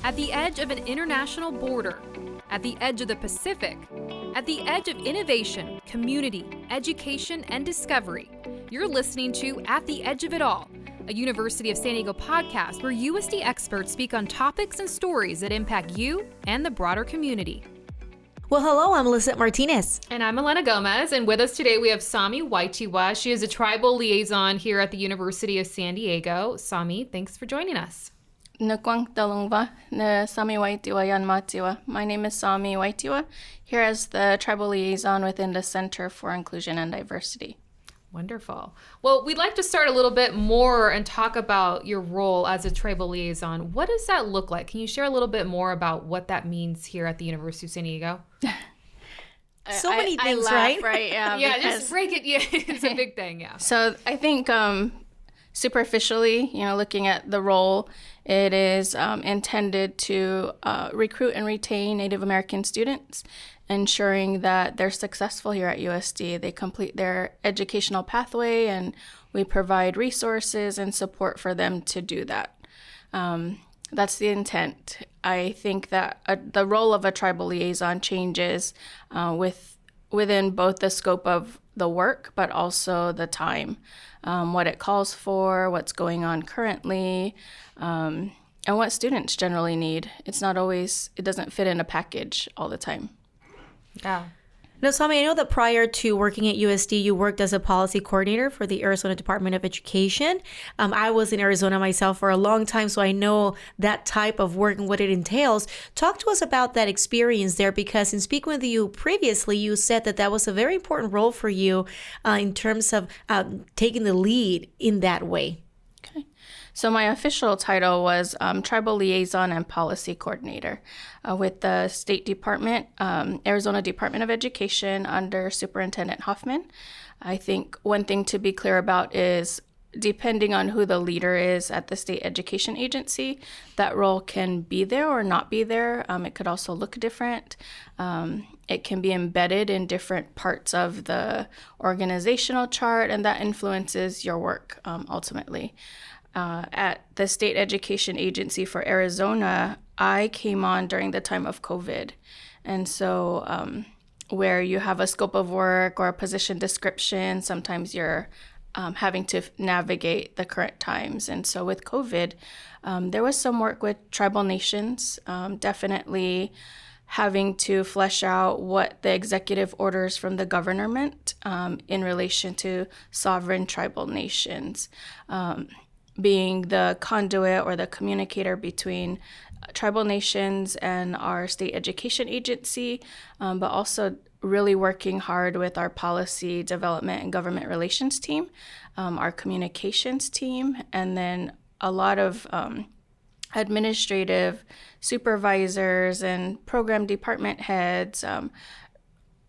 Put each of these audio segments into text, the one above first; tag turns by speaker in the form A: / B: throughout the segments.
A: At the edge of an international border, at the edge of the Pacific, at the edge of innovation, community, education, and discovery, you're listening to At the Edge of It All, a University of San Diego podcast where USD experts speak on topics and stories that impact you and the broader community.
B: Well, hello, I'm Lisette Martinez.
A: And I'm Elena Gomez, and with us today we have Sahmie Wytewa. She is a tribal liaison here at the University of San Diego. Sahmie, thanks for joining us.
C: Nakwang talungva na Sahmie Wytewa yan matiwa. My name is Sahmie Wytewa, here as the tribal liaison within the Center for Inclusion and Diversity.
A: Wonderful. Well, we'd like to start a little bit more and talk about your role as a tribal liaison. What does that look like? Can you share a little bit more about what that means here at the University of San Diego?
B: So many things,
C: laugh,
B: right?
C: Yeah,
A: yeah, just break it. Yeah, it's a big thing, yeah.
C: So I think superficially, looking at the role, it is intended to recruit and retain Native American students, ensuring that they're successful here at USD. They complete their educational pathway, and we provide resources and support for them to do that. That's the intent. I think that the role of a tribal liaison changes within both the scope of the work, but also the time, what it calls for, what's going on currently, and what students generally need. It doesn't fit in a package all the time.
A: Yeah.
B: Now, Sahmie, I know that prior to working at USD, you worked as a policy coordinator for the Arizona Department of Education. I was in Arizona myself for a long time, so I know that type of work and what it entails. Talk to us about that experience there, because in speaking with you previously, you said that was a very important role for you in terms of taking the lead in that way.
C: Okay. So my official title was Tribal Liaison and Policy Coordinator with the State Department, Arizona Department of Education under Superintendent Hoffman. I think one thing to be clear about is depending on who the leader is at the state education agency, that role can be there or not be there. It could also look different. It can be embedded in different parts of the organizational chart, and that influences your work ultimately. At the State Education Agency for Arizona, I came on during the time of COVID. And so where you have a scope of work or a position description, sometimes you're having to navigate the current times. And so with COVID, there was some work with tribal nations, definitely having to flesh out what the executive orders from the governor meant in relation to sovereign tribal nations. Being the conduit or the communicator between tribal nations and our state education agency, but also really working hard with our policy development and government relations team, our communications team, and then a lot of administrative supervisors and program department heads,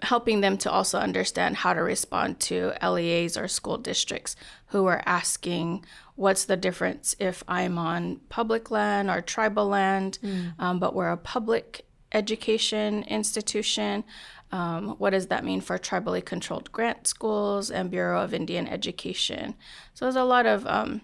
C: helping them to also understand how to respond to LEAs or school districts who are asking, what's the difference if I'm on public land or tribal land, but we're a public education institution? What does that mean for tribally controlled grant schools and Bureau of Indian Education? So there's a lot of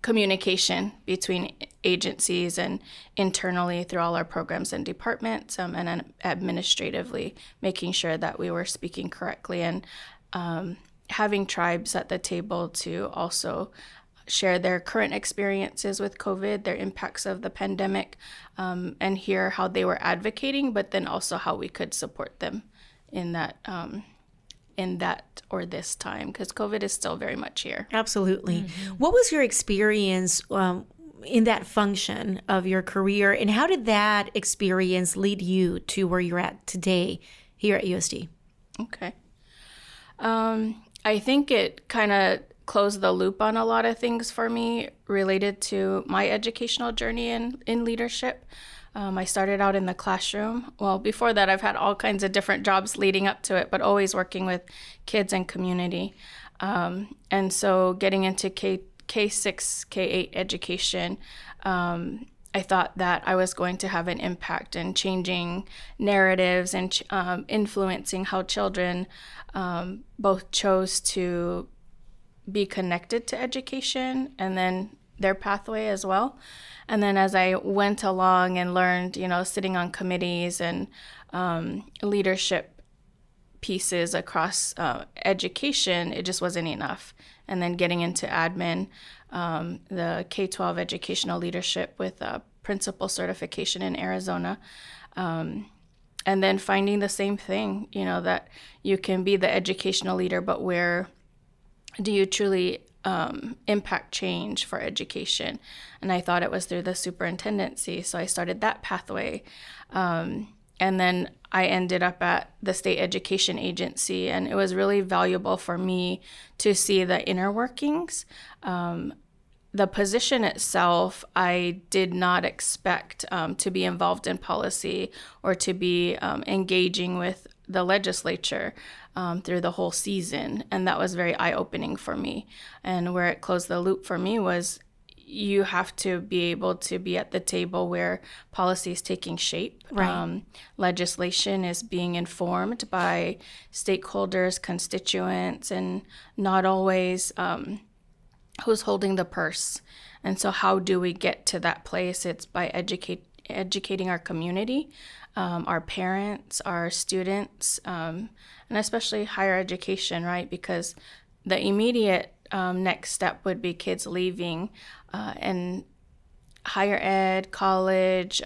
C: communication between agencies and internally through all our programs and departments, and then administratively making sure that we were speaking correctly, and having tribes at the table to also share their current experiences with COVID, their impacts of the pandemic, and hear how they were advocating, but then also how we could support them in that or this time, because COVID is still very much here.
B: Absolutely. Mm-hmm. What was your experience in that function of your career, and how did that experience lead you to where you're at today here at USD?
C: Okay. I think it kind of closed the loop on a lot of things for me related to my educational journey in leadership. I started out in the classroom. Well, before that, I've had all kinds of different jobs leading up to it, but always working with kids and community. And so getting into K6, K8 education, I thought that I was going to have an impact in changing narratives and influencing how children both chose to be connected to education and then their pathway as well. And then as I went along and learned, sitting on committees and leadership pieces across education, it just wasn't enough. And then getting into admin, the K-12 educational leadership with principal certification in Arizona. And then finding the same thing, that you can be the educational leader, but where do you truly impact change for education? And I thought it was through the superintendency. So I started that pathway. And then I ended up at the state education agency, and it was really valuable for me to see the inner workings. The position itself, I did not expect to be involved in policy or to be engaging with the legislature through the whole season. And that was very eye-opening for me. And where it closed the loop for me was you have to be able to be at the table where policy is taking shape.
B: Right.
C: Legislation is being informed by stakeholders, constituents, and not always who's holding the purse. And so how do we get to that place? It's by educating our community, our parents, our students, and especially higher education, right? Because the immediate next step would be kids leaving and higher ed, college,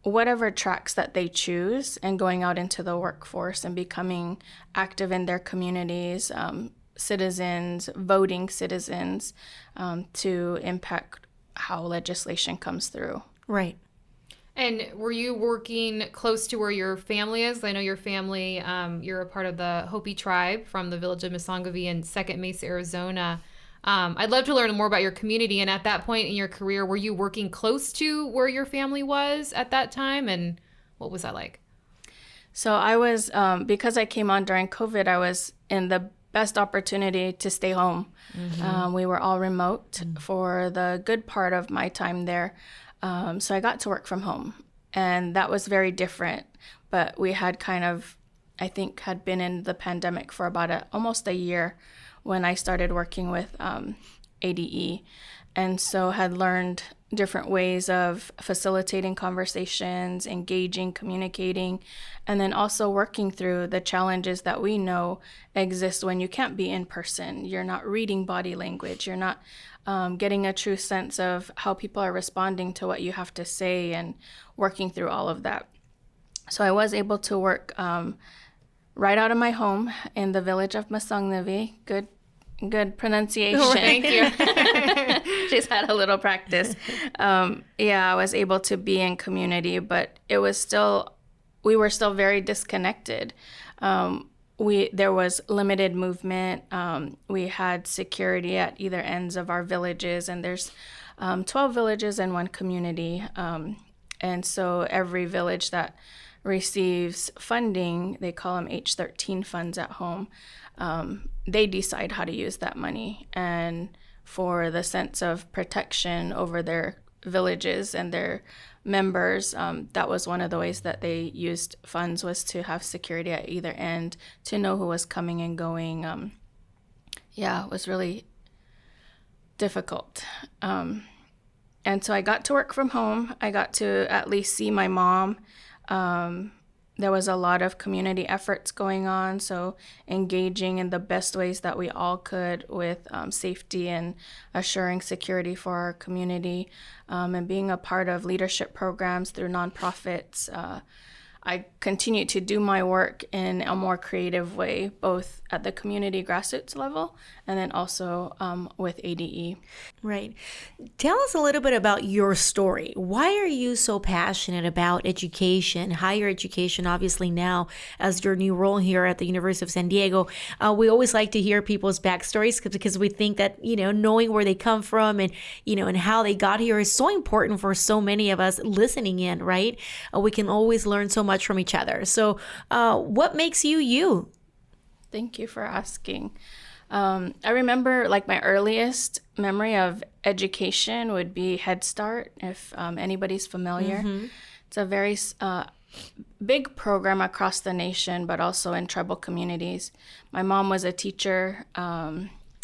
C: whatever tracks that they choose, and going out into the workforce and becoming active in their communities, citizens, voting citizens, to impact how legislation comes through.
B: Right.
A: And were you working close to where your family is? I know your family, you're a part of the Hopi tribe from the village of Misongavie in Second Mesa, Arizona. I'd love to learn more about your community. And at that point in your career, were you working close to where your family was at that time? And what was that like?
C: So I was, because I came on during COVID, I was in the best opportunity to stay home. Mm-hmm. We were all remote for the good part of my time there. So I got to work from home, and that was very different. But we had I think had been in the pandemic for about almost a year when I started working with ADE. And so had learned different ways of facilitating conversations, engaging, communicating, and then also working through the challenges that we know exist when you can't be in person. You're not reading body language. You're not getting a true sense of how people are responding to what you have to say, and working through all of that. So I was able to work right out of my home in the village of Misongavie. Good pronunciation.
A: Thank you.
C: She's had a little practice. I was able to be in community, but we were still very disconnected. There was limited movement. We had security at either ends of our villages, and there's 12 villages in one community. And so every village that receives funding, they call them H13 funds at home, they decide how to use that money. And for the sense of protection over their villages and their members, that was one of the ways that they used funds, was to have security at either end, to know who was coming and going. It was really difficult. And so I got to work from home. I got to at least see my mom. There was a lot of community efforts going on, so engaging in the best ways that we all could with safety and assuring security for our community, and being a part of leadership programs through nonprofits. I continue to do my work in a more creative way, both at the community grassroots level and then also with ADE.
B: Right. Tell us a little bit about your story. Why are you so passionate about education, higher education, obviously now as your new role here at the University of San Diego? We always like to hear people's backstories because we think that, knowing where they come from and, and how they got here is so important for so many of us listening in, right? We can always learn so much from each other. So what makes you you?
C: Thank you for asking. I remember my earliest memory of education would be Head Start, if anybody's familiar. Mm-hmm. It's a very big program across the nation, but also in tribal communities. My mom was a teacher,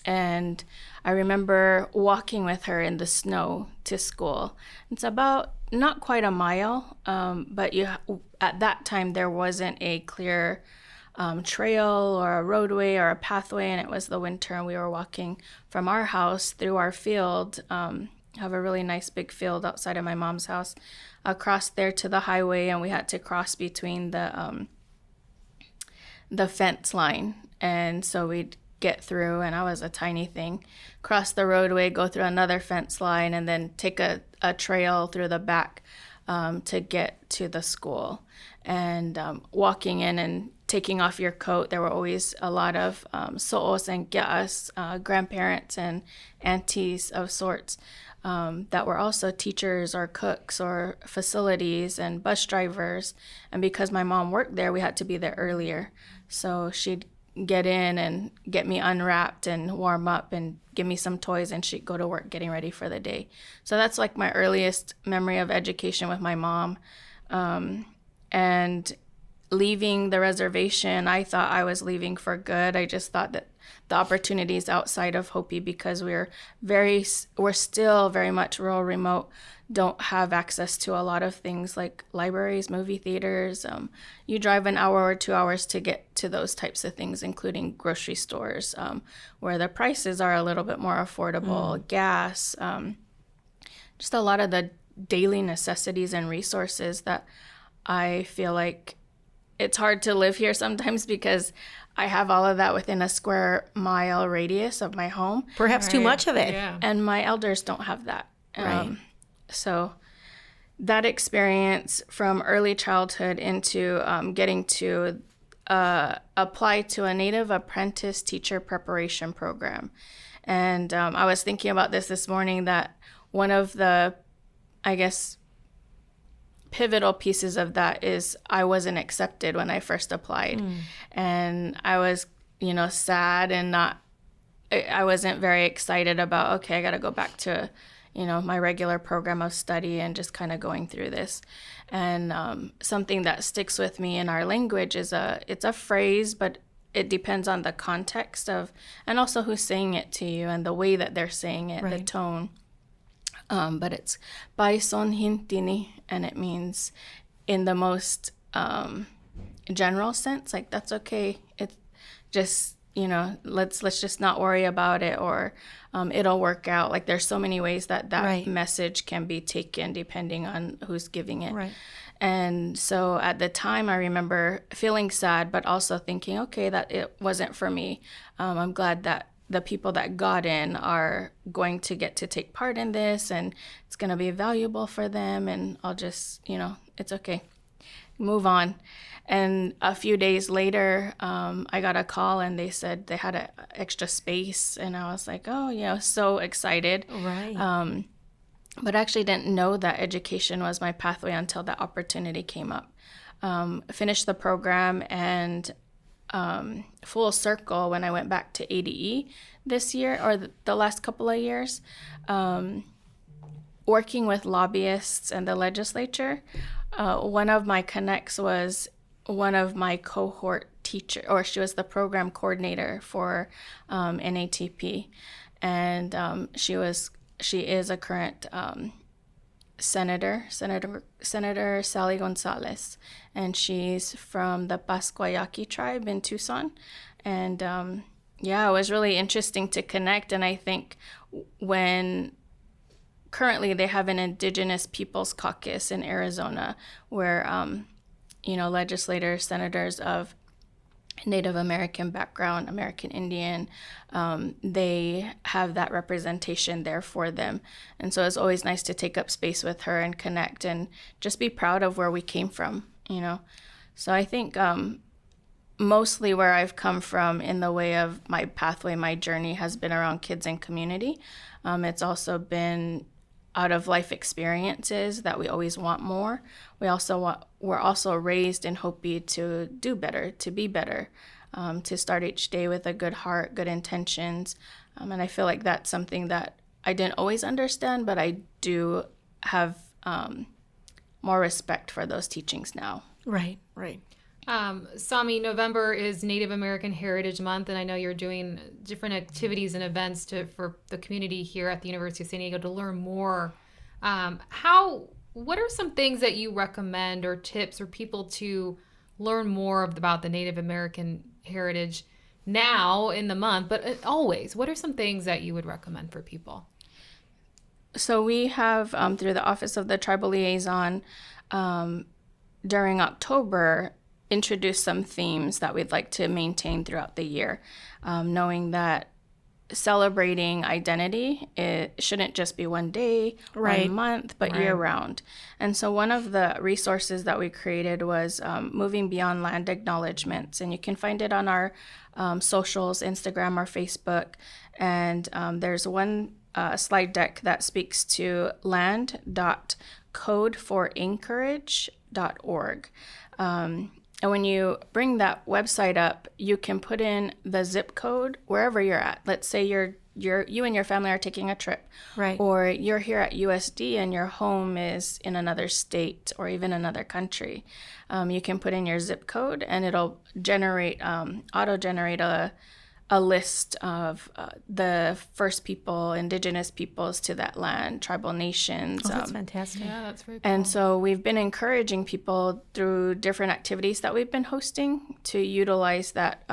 C: And I remember walking with her in the snow to school. It's about not quite a mile, but at that time there wasn't a clear trail or a roadway or a pathway, and it was the winter, and we were walking from our house through our field. Have a really nice big field outside of my mom's house, across there to the highway, and we had to cross between the fence line, and so we'd get through, and I was a tiny thing, cross the roadway, go through another fence line, and then take a trail through the back to get to the school. And walking in and taking off your coat, there were always a lot of so'os and gia'as, grandparents and aunties of sorts, that were also teachers or cooks or facilities and bus drivers. And because my mom worked there, we had to be there earlier. So she'd get in and get me unwrapped and warm up and give me some toys, and she'd go to work getting ready for the day. So that's like my earliest memory of education with my mom. And leaving the reservation, I thought I was leaving for good. I just thought that the opportunities outside of Hopi, because we're still very much rural, remote, don't have access to a lot of things like libraries, movie theaters. You drive an hour or 2 hours to get to those types of things, including grocery stores, where the prices are a little bit more affordable, gas, just a lot of the daily necessities and resources that I feel like it's hard to live here sometimes because I have all of that within a square mile radius of my home.
B: Perhaps too much of it.
A: Yeah.
C: And my elders don't have that.
B: Right.
C: So that experience from early childhood into getting to apply to a Native Apprentice Teacher Preparation Program. And I was thinking about this morning, that one of the, I guess, pivotal pieces of that is I wasn't accepted when I first applied. And I was, sad and I wasn't very excited about, okay, I got to go back to, my regular program of study and just kind of going through this. And something that sticks with me in our language is it's a phrase, but it depends on the context of, and also who's saying it to you and the way that they're saying it, the tone. But it's Baison Hintini, and it means in the most general sense, like, that's okay. It's just, let's just not worry about it, or it'll work out. Like, there's so many ways that message can be taken depending on who's giving it. Right. And so at the time, I remember feeling sad, but also thinking, okay, that it wasn't for me. I'm glad that the people that got in are going to get to take part in this, and it's going to be valuable for them, and I'll just, it's okay, move on. And a few days later, I got a call, and they said they had an extra space, and I was like, oh, so excited.
B: Right.
C: But I actually didn't know that education was my pathway until that opportunity came up. Finished the program, and full circle when I went back to ADE this year, or the last couple of years, working with lobbyists and the legislature. One of my connects was one of my cohort teacher, or she was the program coordinator for NATP, and she is a current Senator Sally Gonzalez, and she's from the Pasquayaki tribe in Tucson. And it was really interesting to connect. And I think when currently they have an Indigenous Peoples Caucus in Arizona where, legislators, senators of Native American background, American Indian, they have that representation there for them. And so it's always nice to take up space with her and connect and just be proud of where we came from, So I think mostly where I've come from in the way of my pathway, my journey has been around kids and community. It's also been out of life experiences that we always want more. We're also raised in Hopi to do better, to be better, to start each day with a good heart, good intentions. And I feel like that's something that I didn't always understand, but I do have more respect for those teachings now.
B: Right.
A: Sahmie, November is Native American Heritage Month, and I know you're doing different activities and events for the community here at the University of San Diego to learn more. What are some things that you recommend or tips for people to learn more about the Native American heritage now in the month, but always? What are some things that you would recommend for people?
C: So we have, through the Office of the Tribal Liaison, during October, introduced some themes that we'd like to maintain throughout the year, knowing that celebrating identity, it shouldn't just be one day,
B: Right.
C: 1 month, but year round. And so one of the resources that we created was moving beyond land acknowledgements, and you can find it on our socials, Instagram or Facebook. And there's one slide deck that speaks to land.codeforanchorage.org. And when you bring that website up, you can put in the zip code wherever you're at. Let's say you and your family are taking a trip,
B: Right.
C: or you're here at USD and your home is in another state or even another country. You can put in your zip code, and it'll auto-generate a list of the first people, indigenous peoples to that land, tribal nations.
B: Oh, that's fantastic.
A: Yeah, that's very cool.
C: And so we've been encouraging people through different activities that we've been hosting to utilize that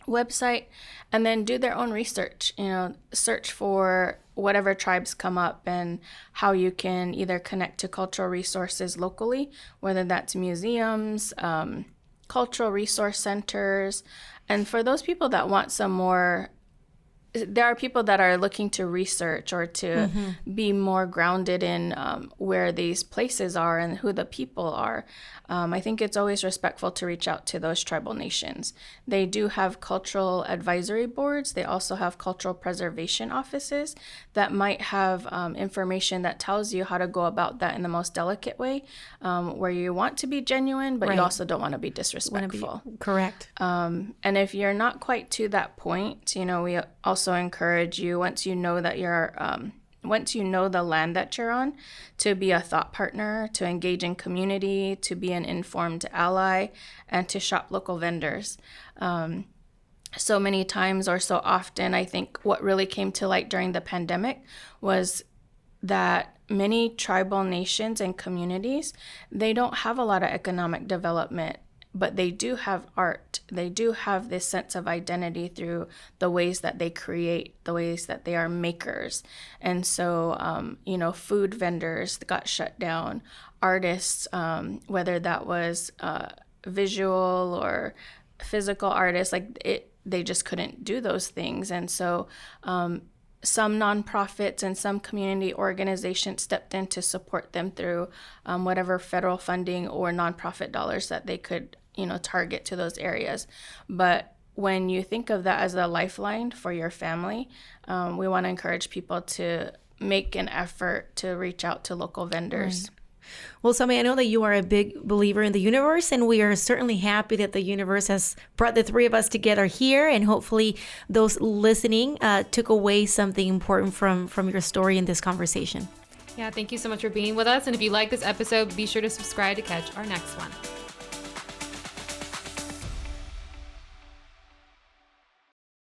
C: website and then do their own research, search for whatever tribes come up and how you can either connect to cultural resources locally, whether that's museums, cultural resource centers. And for those people that want some more, there are people that are looking to research or to be more grounded in where these places are and who the people are. I think it's always respectful to reach out to those tribal nations. They do have cultural advisory boards. They also have cultural preservation offices that might have information that tells you how to go about that in the most delicate way, where you want to be genuine, but
B: Right.
C: you also don't want to be disrespectful.
B: Correct.
C: And if you're not quite to that point, we also encourage you, once you know the land that you're on, to be a thought partner, to engage in community, to be an informed ally, and to shop local vendors. So many times or so often, I think what really came to light during the pandemic was that many tribal nations and communities, they don't have a lot of economic development, but they do have art. They do have this sense of identity through the ways that they create, the ways that they are makers. And so, food vendors got shut down, artists, whether that was visual or physical artists, they just couldn't do those things. And so some nonprofits and some community organizations stepped in to support them through whatever federal funding or nonprofit dollars that they could target to those areas. But when you think of that as a lifeline for your family, we want to encourage people to make an effort to reach out to local vendors.
B: Right. Well, Sahmie, I know that you are a big believer in the universe, and we are certainly happy that the universe has brought the three of us together here, and hopefully those listening took away something important from your story in this conversation.
A: Yeah, thank you so much for being with us. And if you like this episode, be sure to subscribe to catch our next one.